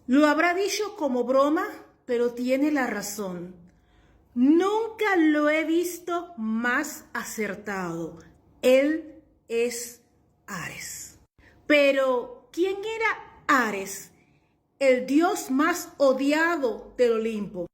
Lo habrá dicho como broma, pero tiene la razón. Nunca lo he visto más acertado. Él es Ares. Pero, ¿quién era Ares? El dios más odiado del Olimpo.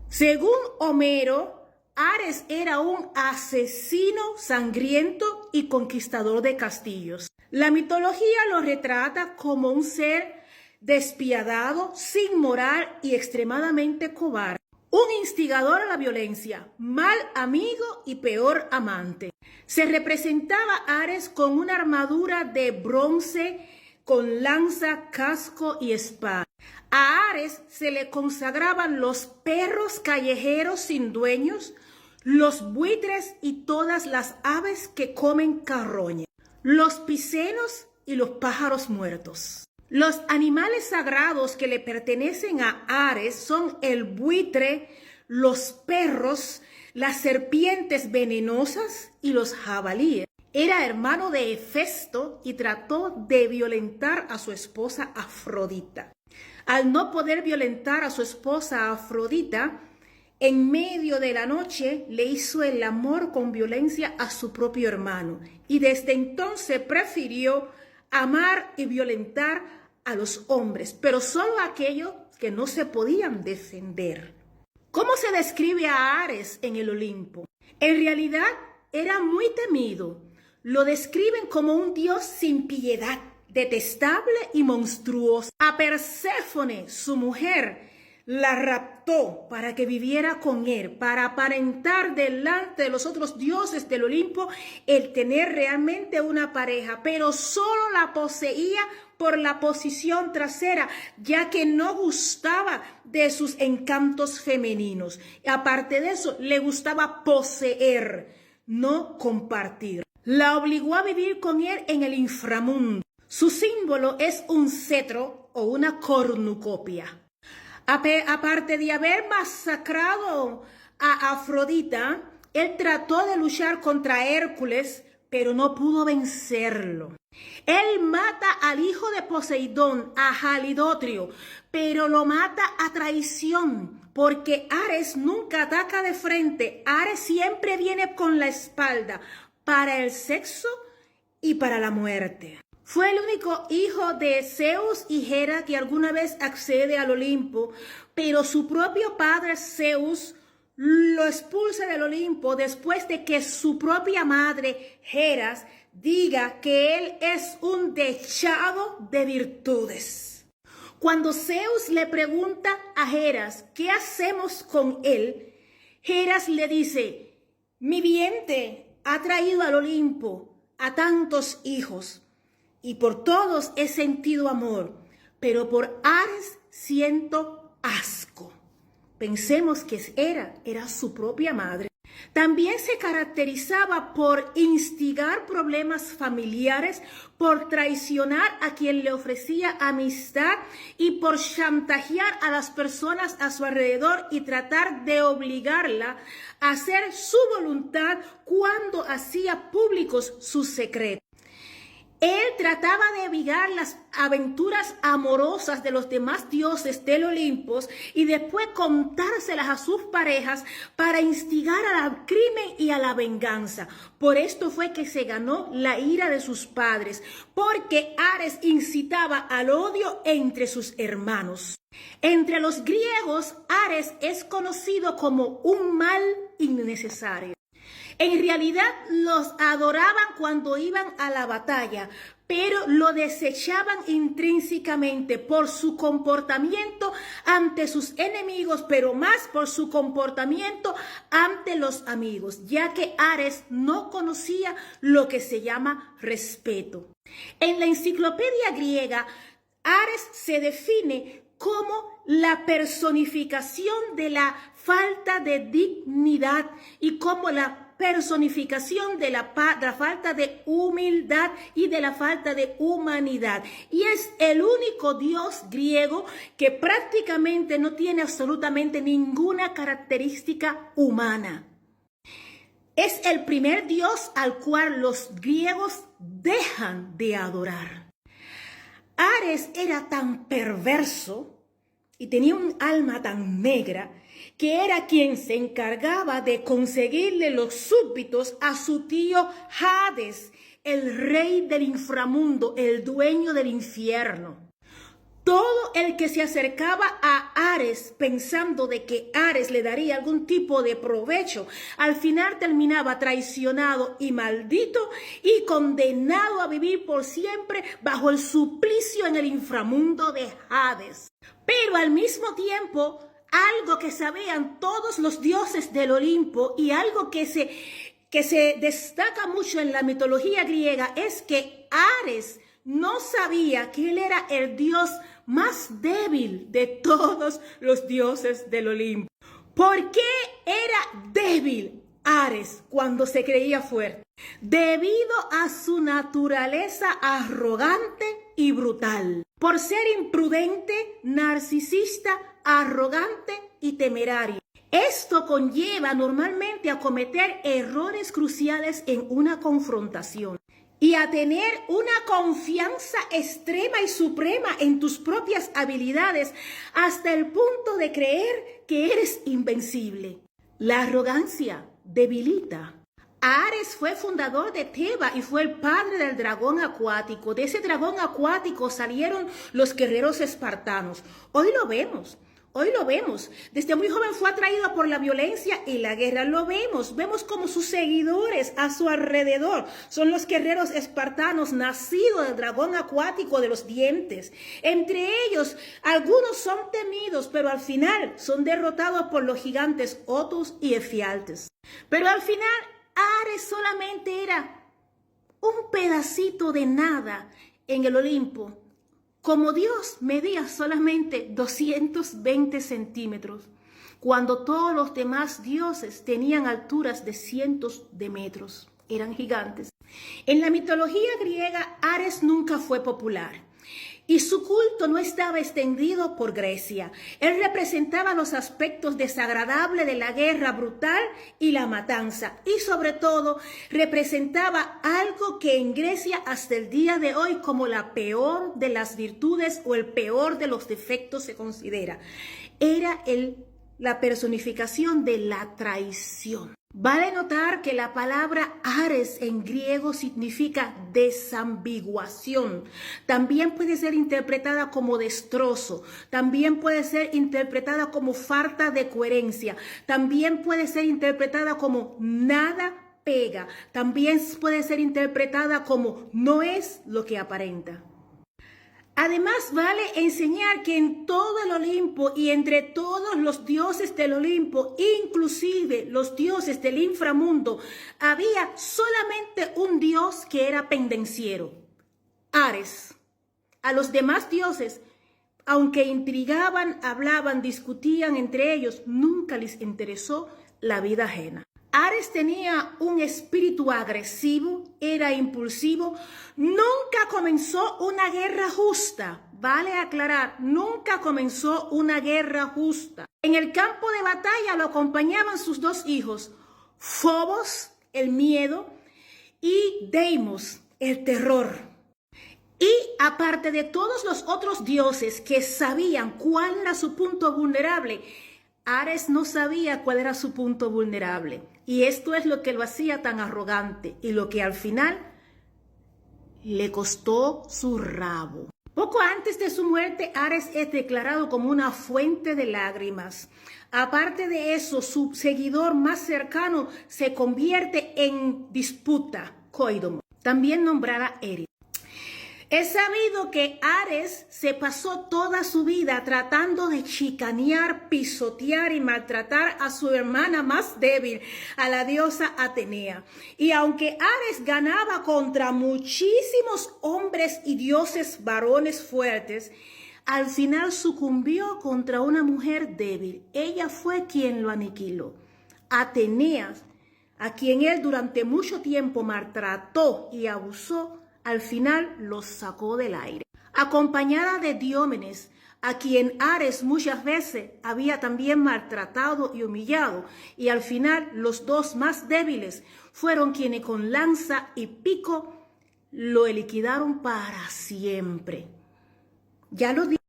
Según Homero, Ares era un asesino sangriento y conquistador de castillos. La mitología lo retrata como un ser despiadado, sin moral y extremadamente cobarde. Un instigador a la violencia, mal amigo y peor amante. Se representaba a Ares con una armadura de bronce con lanza, casco y espada. A Ares se le consagraban los perros callejeros sin dueños, los buitres y todas las aves que comen carroña, los picenos y los pájaros muertos. Los animales sagrados que le pertenecen a Ares son el buitre, los perros, las serpientes venenosas y los jabalíes. Era hermano de Hefesto y trató de violentar a su esposa Afrodita. Al no poder violentar a su esposa Afrodita, en medio de la noche le hizo el amor con violencia a su propio hermano. Y desde entonces prefirió amar y violentar a los hombres, pero solo a aquellos que no se podían defender. ¿Cómo se describe a Ares en el Olimpo? En realidad era muy temido. Lo describen como un dios sin piedad, detestable y monstruoso. A Perséfone, su mujer, la raptó para que viviera con él, para aparentar delante de los otros dioses del Olimpo el tener realmente una pareja, pero solo la poseía por la posición trasera, ya que no gustaba de sus encantos femeninos. Aparte de eso, le gustaba poseer, no compartir. La obligó a vivir con él en el inframundo. Su símbolo es un cetro o una cornucopia. Aparte de haber masacrado a Afrodita, él trató de luchar contra Hércules, pero no pudo vencerlo. Él mata al hijo de Poseidón, a Jalidotrio, pero lo mata a traición, porque Ares nunca ataca de frente. Ares siempre viene con la espalda para el sexo y para la muerte. Fue el único hijo de Zeus y Hera que alguna vez accede al Olimpo, pero su propio padre Zeus lo expulsa del Olimpo después de que su propia madre Hera diga que él es un dechado de virtudes. Cuando Zeus le pregunta a Hera qué hacemos con él, Hera le dice: mi vientre ha traído al Olimpo a tantos hijos, y por todos he sentido amor, pero por Ares siento asco. Pensemos que era su propia madre. También se caracterizaba por instigar problemas familiares, por traicionar a quien le ofrecía amistad y por chantajear a las personas a su alrededor y tratar de obligarla a hacer su voluntad cuando hacía públicos sus secretos. Él trataba de evitar las aventuras amorosas de los demás dioses del Olimpo y después contárselas a sus parejas para instigar al crimen y a la venganza. Por esto fue que se ganó la ira de sus padres, porque Ares incitaba al odio entre sus hermanos. Entre los griegos, Ares es conocido como un mal innecesario. En realidad los adoraban cuando iban a la batalla, pero lo desechaban intrínsecamente por su comportamiento ante sus enemigos, pero más por su comportamiento ante los amigos, ya que Ares no conocía lo que se llama respeto. En la enciclopedia griega, Ares se define como la personificación de la falta de dignidad y como la personificación de la falta de humildad y de la falta de humanidad. Y es el único dios griego que prácticamente no tiene absolutamente ninguna característica humana. Es el primer dios al cual los griegos dejan de adorar. Ares era tan perverso y tenía un alma tan negra que era quien se encargaba de conseguirle los súbditos a su tío Hades, el rey del inframundo, el dueño del infierno. Todo el que se acercaba a Ares pensando de que Ares le daría algún tipo de provecho, al final terminaba traicionado y maldito y condenado a vivir por siempre bajo el suplicio en el inframundo de Hades. Pero al mismo tiempo, algo que sabían todos los dioses del Olimpo y algo que se destaca mucho en la mitología griega es que Ares no sabía que él era el dios más débil de todos los dioses del Olimpo. ¿Por qué era débil Ares cuando se creía fuerte? Debido a su naturaleza arrogante y brutal. Por ser imprudente, narcisista, arrogante y temerario. Esto conlleva normalmente a cometer errores cruciales en una confrontación y a tener una confianza extrema y suprema en tus propias habilidades hasta el punto de creer que eres invencible. La arrogancia debilita. Ares fue fundador de Teba y fue el padre del dragón acuático. De ese dragón acuático salieron los guerreros espartanos. Hoy lo vemos. Desde muy joven fue atraído por la violencia y la guerra. Lo vemos. Vemos como sus seguidores a su alrededor son los guerreros espartanos nacidos del dragón acuático de los dientes. Entre ellos, algunos son temidos, pero al final son derrotados por los gigantes Otus y Efialtes. Pero al final, Ares solamente era un pedacito de nada en el Olimpo. Como Dios medía solamente 220 centímetros, cuando todos los demás dioses tenían alturas de cientos de metros, eran gigantes. En la mitología griega, Ares nunca fue popular y su culto no estaba extendido por Grecia. Él representaba los aspectos desagradables de la guerra brutal y la matanza. Y sobre todo, representaba algo que en Grecia hasta el día de hoy como la peor de las virtudes o el peor de los defectos se considera. Era la personificación de la traición. Vale notar que la palabra Ares en griego significa desambiguación. También puede ser interpretada como destrozo. También puede ser interpretada como falta de coherencia. También puede ser interpretada como nada pega. También puede ser interpretada como no es lo que aparenta. Además, vale enseñar que en todo el Olimpo y entre todos los dioses del Olimpo, inclusive los dioses del inframundo, había solamente un dios que era pendenciero, Ares. A los demás dioses, aunque intrigaban, hablaban, discutían entre ellos, nunca les interesó la vida ajena. Ares tenía un espíritu agresivo, era impulsivo, nunca comenzó una guerra justa. Vale aclarar, nunca comenzó una guerra justa. En el campo de batalla lo acompañaban sus dos hijos, Fobos, el miedo, y Deimos, el terror. Y aparte de todos los otros dioses que sabían cuál era su punto vulnerable, Ares no sabía cuál era su punto vulnerable. Y esto es lo que lo hacía tan arrogante y lo que al final le costó su rabo. Poco antes de su muerte, Ares es declarado como una fuente de lágrimas. Aparte de eso, su seguidor más cercano se convierte en disputa, Coidomo, también nombrada Eris. Es sabido que Ares se pasó toda su vida tratando de chicanear, pisotear y maltratar a su hermana más débil, a la diosa Atenea. Y aunque Ares ganaba contra muchísimos hombres y dioses varones fuertes, al final sucumbió contra una mujer débil. Ella fue quien lo aniquiló. Atenea, a quien él durante mucho tiempo maltrató y abusó, al final los sacó del aire. Acompañada de Diómedes, a quien Ares muchas veces había también maltratado y humillado, y al final los dos más débiles fueron quienes con lanza y pico lo liquidaron para siempre. Ya lo dije.